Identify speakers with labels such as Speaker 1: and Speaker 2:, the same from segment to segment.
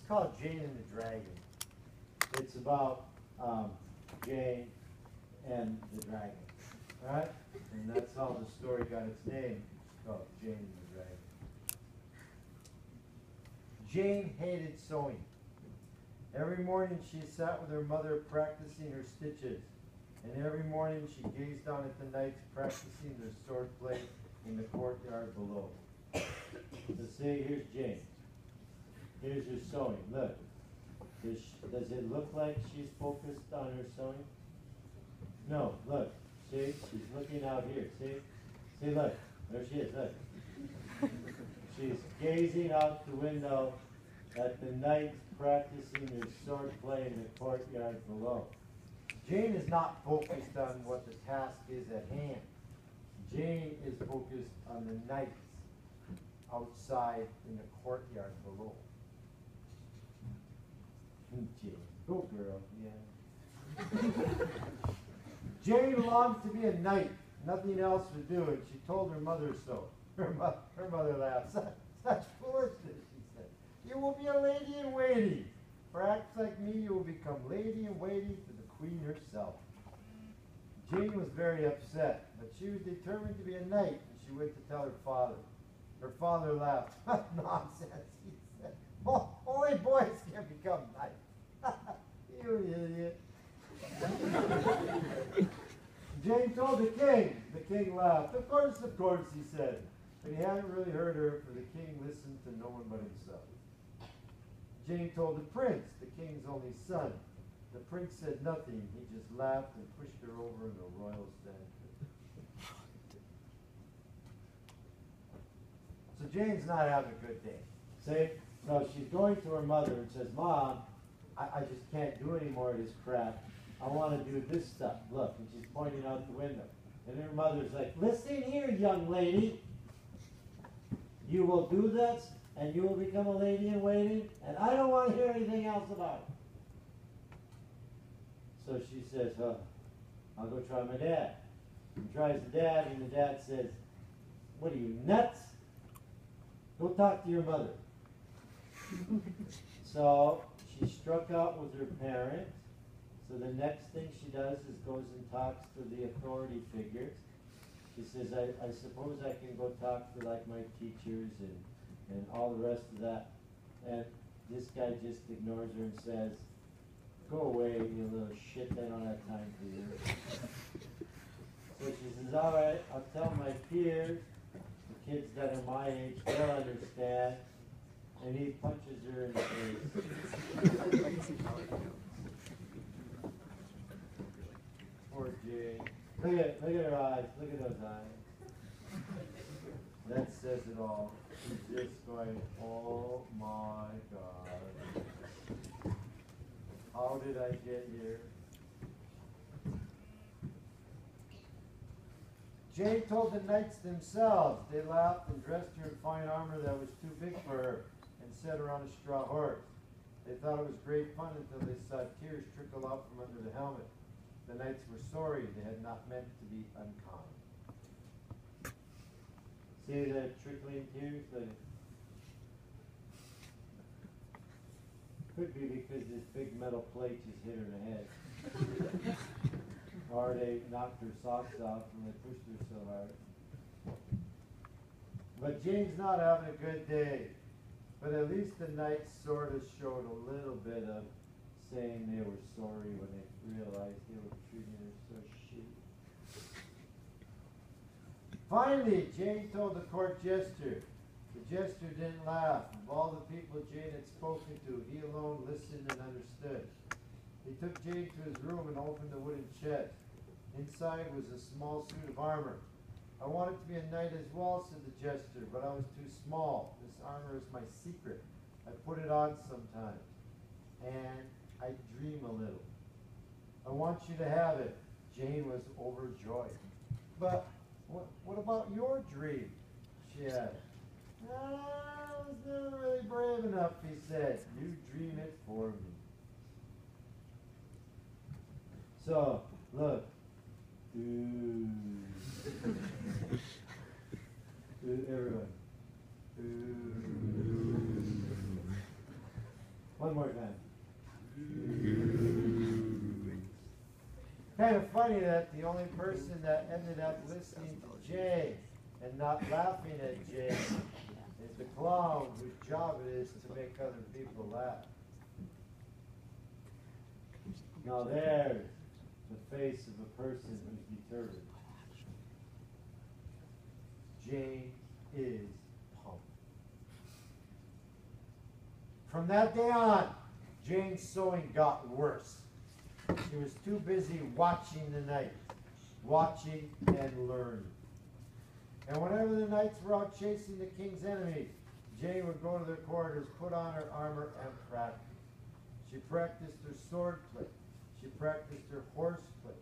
Speaker 1: called Jane and the Dragon. It's about Jane and the dragon. All right? And that's how the story got its name. It's called Jane and the Dragon. Jane hated sewing. Every morning she sat with her mother practicing her stitches. And every morning she gazed down at the knights practicing their swordplay in the courtyard below. So see, here's Jane. Here's her sewing. Look. Does it look like she's focused on her sewing? No, look. See? She's looking out here. See? See, look. There she is. Look. She's gazing out the window at the knights practicing their swordplay in the courtyard below. Jane is not focused on what the task is at hand. Jane is focused on the knights outside in the courtyard below. Jane, go girl, yeah. Jane longed to be a knight. Nothing else would do, and she told her mother so. Her mother laughed. Such foolishness, she said. You will be a lady in waiting. Perhaps like me, you will become lady in waiting to the queen herself. Jane was very upset, but she was determined to be a knight, and she went to tell her father. Her father laughed. Nonsense, he said. Oh, only boys can become knights. You idiot. Jane told the king. The king laughed. Of course, he said. But he hadn't really heard her, for the king listened to no one but himself. Jane told the prince, the king's only son. The prince said nothing. He just laughed and pushed her over in the royal sandpit. So Jane's not having a good day. See? So she's going to her mother and says, Mom, I just can't do any more of this crap. I want to do this stuff. Look, and she's pointing out the window. And her mother's like, listen here, young lady. You will do this, and you will become a lady in waiting, and I don't want to hear anything else about it. So she says, I'll go try my dad. And tries the dad, and the dad says, what are you, nuts? Go talk to your mother. So she struck out with her parents. So the next thing she does is goes and talks to the authority figures. She says, I suppose I can go talk to like my teachers and all the rest of that. And this guy just ignores her and says, go away, you little shit, I don't have time for you. So she says, all right, I'll tell my peers, the kids that are my age, they'll understand. And he punches her in the face. Poor Jane. Look at her eyes. Look at those eyes. That says it all. She's just going, oh my God. How did I get here? Jane told the knights themselves. They laughed and dressed her in fine armor that was too big for her and set her on a straw horse. They thought it was great fun until they saw tears trickle out from under the helmet. The knights were sorry they had not meant to be unkind. See the trickling tears? Could be because this big metal plate just hit her in the head. Or they knocked her socks off when they pushed her so hard. But Jane's not having a good day. But at least the knights sort of showed a little bit of saying they were sorry when they realized they were treating her so shitty. Finally, Jane told the court jester. The jester didn't laugh. Of all the people Jane had spoken to, he alone listened and understood. He took Jane to his room and opened the wooden chest. Inside was a small suit of armor. I wanted to be a knight as well, said the jester, but I was too small. This armor is my secret. I put it on sometimes, and I dream a little. I want you to have it. Jane was overjoyed. But what about your dream? She asked. I was never really brave enough, he said. You dream it for me. So, look. Ooh. Ooh, everyone. Ooh. kind of funny that the only person that ended up listening to Jay and not laughing at Jay is the clown whose job it is to make other people laugh. Now there's the face of a person who's determined. Jane is pumped. From that day on, Jane's sewing got worse. She was too busy watching the knights, watching and learning. And whenever the knights were out chasing the king's enemies, Jane would go to their quarters, put on her armor, and practice. She practiced her sword play. She practiced her horse play.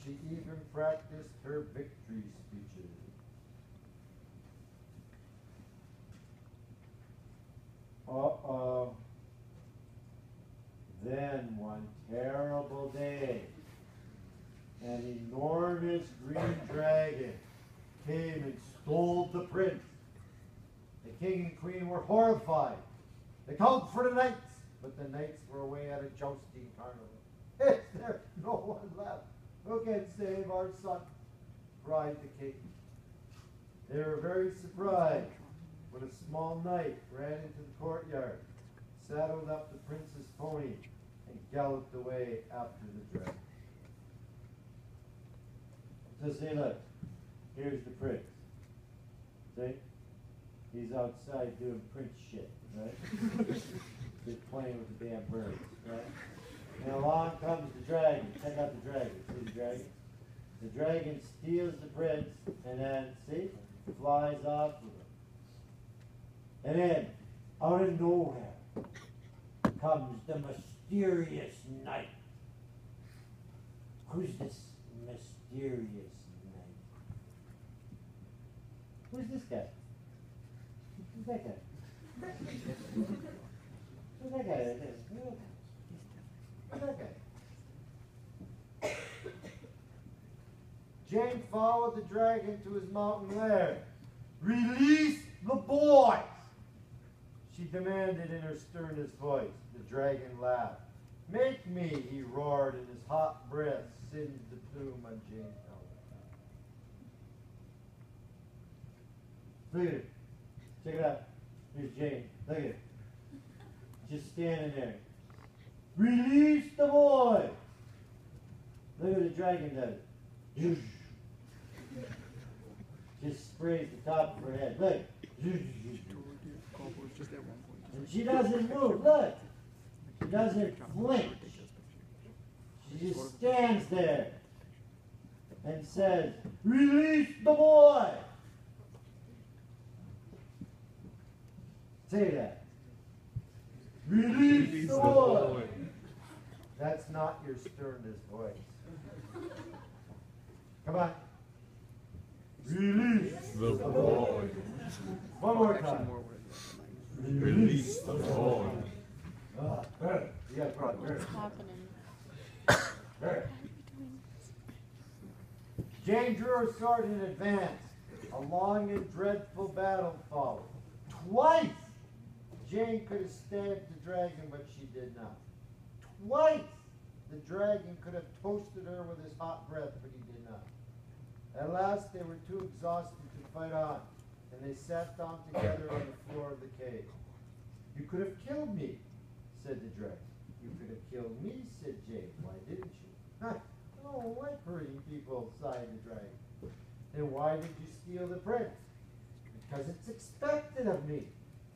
Speaker 1: She even practiced her victory speeches. Uh-oh. Then one terrible day, an enormous green dragon came and stole the prince. The king and queen were horrified. They called for the knights, but the knights were away at a jousting carnival. Is there no one left who can save our son? Cried the king. They were very surprised when a small knight ran into the courtyard, saddled up the prince's pony, and galloped away after the dragon. So say, look, here's the prince. See? He's outside doing prince shit, right? He's playing with the damn birds, right? And along comes the dragon. Check out the dragon. See the dragon? The dragon steals the prince and then, see, flies off with him. And then, out of nowhere, comes the mysterious knight. Who's this mysterious knight? Who's this guy? Who's that guy? Who's that guy? Who's that guy? Jane followed the dragon to his mountain lair. Release the boy! She demanded in her sternest voice. The dragon laughed. Make me, he roared, and his hot breath singed the plume on Jane's helmet. Look at her. Check it out. Here's Jane. Look at her. Just standing there. Release the boy! Look at the dragon does it. Just sprays the top of her head. Look. And she doesn't move. Look. She doesn't flinch. She just stands there and says, release the boy! Say that. Release the boy! That's not your sternest voice. Come on. Release the boy. One more time. Release the boy. You got what's happening? Jane drew her sword in advance. A long and dreadful battle followed. Twice Jane could have stabbed the dragon, but she did not. Twice the dragon could have toasted her with his hot breath, but he did not. At last they were too exhausted to fight on, and they sat down together on the floor of the cave. You could have killed me, said the dragon. You could have killed me, said Jane. Why didn't you? I don't like hurting people, sighed the dragon. Then why did you steal the prince? Because it's expected of me.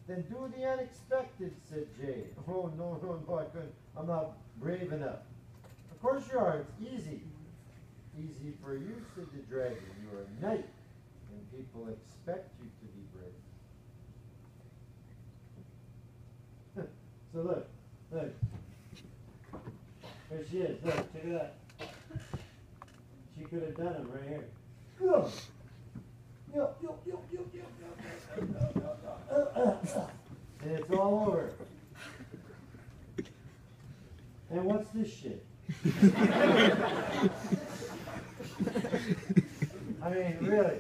Speaker 1: Then do the unexpected, said Jane. Oh, no, I couldn't. I'm not brave enough. Of course you are. It's easy. Easy for you, said the dragon. You are a knight, and people expect you to be brave. So look. There she is. Look, check it out. She could have done him right here. Go. And it's all over. And what's this shit? I mean, really.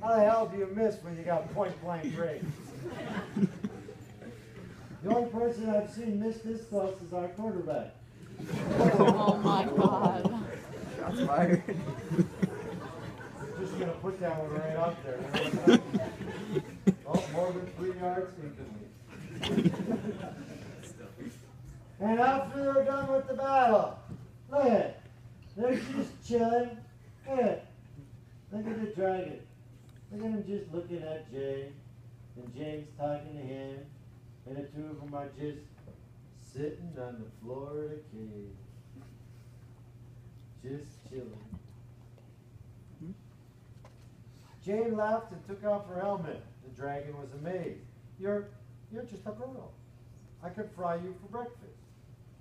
Speaker 1: How the hell do you miss when you got point blank range? The only person I've seen miss this close is our quarterback.
Speaker 2: Oh my God. Shots fired.
Speaker 1: Just gonna put that one right out there. Oh, more than 3 yards instantly. And after they're done with the battle, look at it. They're just chilling. Look at it. Look at the dragon. Look at him just looking at Jane. And Jane's talking to him. And the two of them are just sitting on the floor of the cave. Just chilling. Jane laughed and took off her helmet. The dragon was amazed. You're just a girl. I could fry you for breakfast.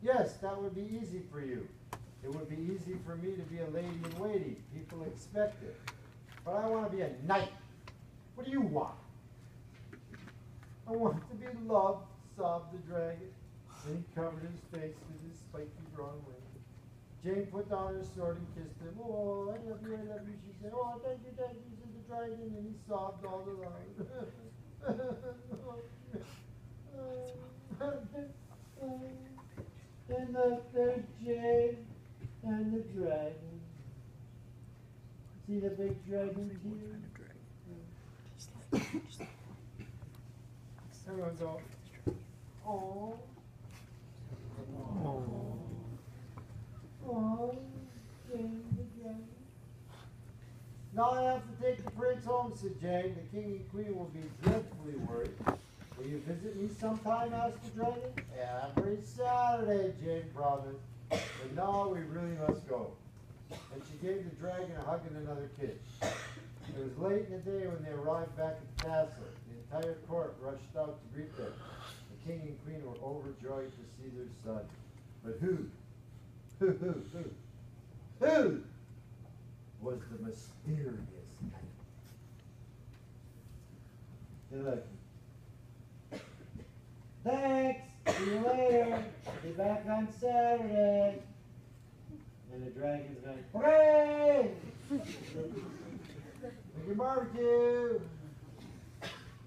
Speaker 1: Yes, that would be easy for you. It would be easy for me to be a lady in waiting. People expect it. But I want to be a knight. What do you want? I want to be loved, sobbed the dragon. And he covered his face with his spiky brown wings. Jane put down her sword and kissed him. Oh, I love you, she said. Oh, thank you, said the dragon. And he sobbed all the time. And look, there's Jane and the dragon. See the big dragon here? Everyone go. Oh. Oh, Jane the dragon. Now I have to take the prince home, said Jane. The king and queen will be dreadfully worried. Will you visit me sometime, asked the dragon? Every Saturday, Jane promised. But now we really must go. And she gave the dragon a hug and another kiss. It was late in the day when they arrived back at the castle. The entire court rushed out to greet them. The king and queen were overjoyed to see their son. But who was the mysterious knight? Good luck. Thanks. See you later. Be back on Saturday. And the dragon's going, hooray! Make your barbecue.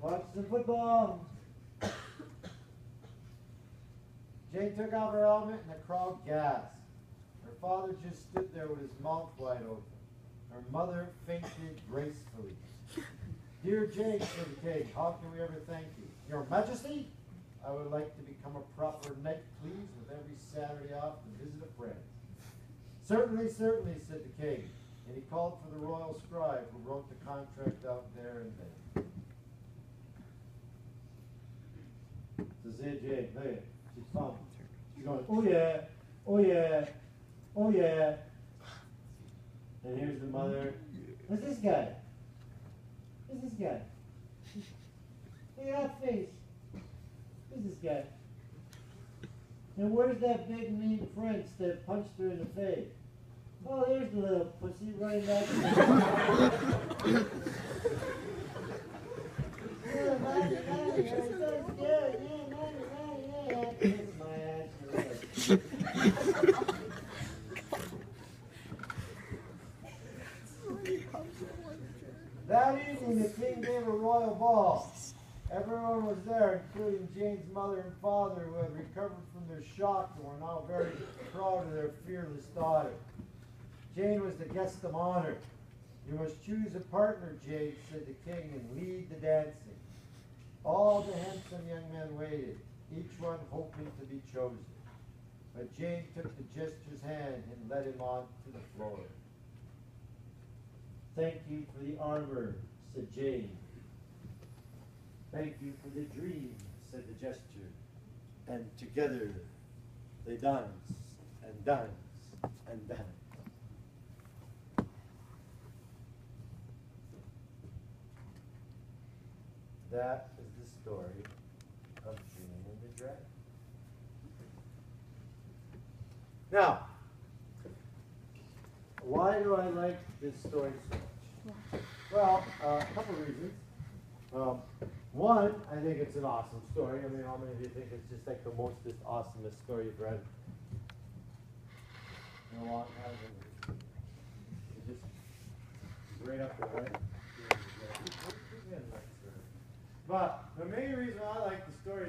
Speaker 1: Watch some football. Jane took off her helmet and the crowd gasped. Her father just stood there with his mouth wide open. Her mother fainted gracefully. Dear Jane, said the king, how can we ever thank you? Your Majesty, I would like to become a proper knight, please, with every Saturday off to visit a friend. Certainly, certainly, said the king, and he called for the royal scribe who wrote the contract out there and then. So say Jane, look at it. She's pumped. She's going, oh yeah, oh yeah, oh yeah. And here's the mother. What's this guy? Who's this guy? Look at that face. Who's this guy? And where's that big mean prince that punched her in the face? Oh, there's the little pussy running back. Yeah, Maddie, Maddie, I'm so scared. Yeah, Maddie, yeah. Kiss my ass. That evening, the king gave a royal ball. Everyone was there, including Jane's mother and father, who had recovered from their shock and were now very proud of their fearless daughter. Jane was the guest of honor. You must choose a partner, Jane, said the king, and lead the dancing. All the handsome young men waited, each one hoping to be chosen. But Jane took the jester's hand and led him on to the floor. Thank you for the armor, said Jane. Thank you for the dream, said the jester. And together they dance and dance and dance. That is the story of Jane and the Dragon. Now, why do I like this story so much? Well, a couple of reasons. One, I think it's an awesome story. I mean, how many of you think it's just like the most awesomest story you've read in a long time? It's just right up there, right? But the main reason I like the story is